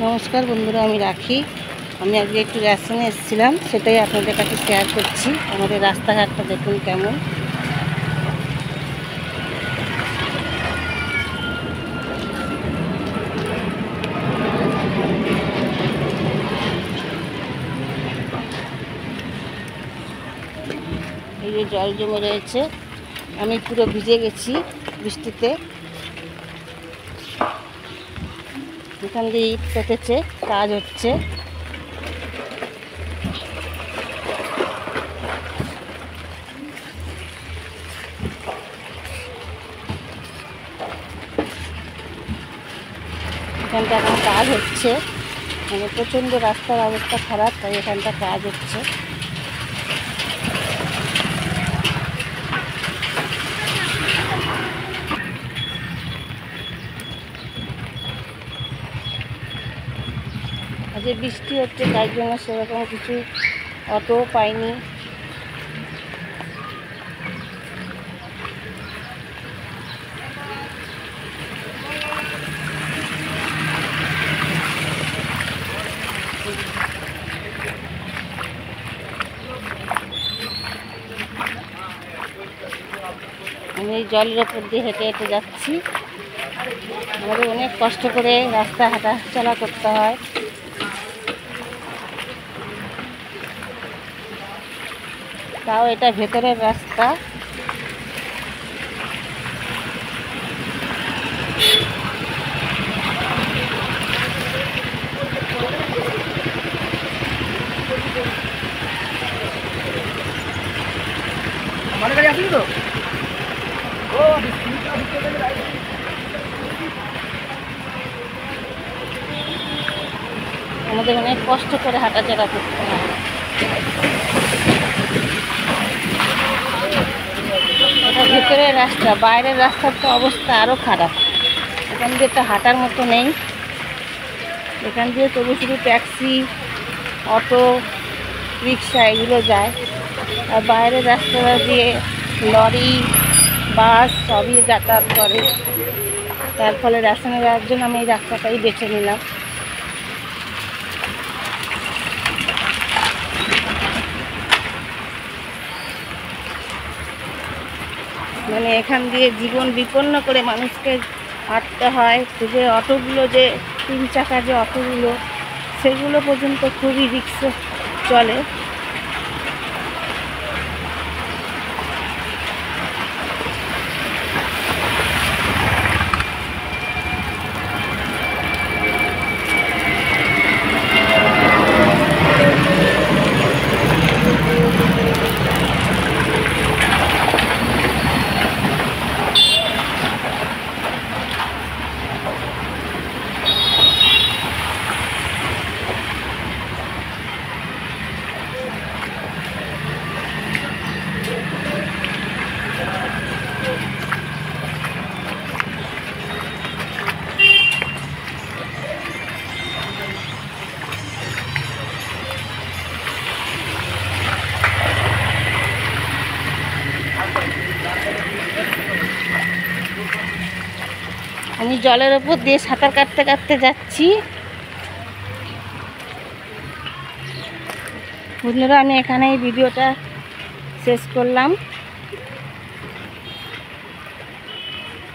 নমস্কার বন্ধুরা, আমি রাখি। আমি আজকে একটু রেশনে এসেছিলাম, সেটাই আপনাদের কাছে শেয়ার করছি। আমাদের রাস্তাঘাটটা দেখুন কেমন। এই যে জল জমে রয়েছে, আমি পুরো ভিজে গেছি বৃষ্টিতে। এখান দিয়ে ইট পেতেছে, কাজ হচ্ছে। এখানটা এখন কাজ হচ্ছে, মানে প্রচণ্ড রাস্তার অবস্থা খারাপ, তাই এখানটা কাজ হচ্ছে। আজকে বৃষ্টি হচ্ছে, তাই জন্য সেরকম কিছু অটো পাইনি। আমি এই জলের ওপর দিয়ে হেঁটে হেঁটে যাচ্ছি। আমাদের অনেক কষ্ট করে রাস্তা হাঁটা চলা করতে হয়। তাও এটা ভেতরের রাস্তা। আমাদের অনেক কষ্ট করে হাঁটাচলা করতে হয়। এটা ভেতরের রাস্তা, বাইরের রাস্তার তো অবস্থা আরও খারাপ। এখান দিয়ে তো হাঁটার মতো নেই। এখান দিয়ে তবু শুধু ট্যাক্সি, অটো, রিক্সা এগুলো যায়। আর বাইরের রাস্তাটা দিয়ে লরি, বাস সবই যাতায়াত করে। তার ফলে রেশনে যাওয়ার জন্য আমি এই রাস্তাটাই বেছে নিলাম। মানে এখান দিয়ে জীবন বিপন্ন করে মানুষকে হাঁটতে হয়। যে অটোগুলো, যে 3 চাকা যে অটোগুলো, সেগুলো পর্যন্ত খুবই রিস্কে চলে। আমি জলের ওপর দিয়ে সাঁতার কাটতে কাটতে যাচ্ছি। বন্ধুরা, আমি এখানেই ভিডিওটা শেষ করলাম।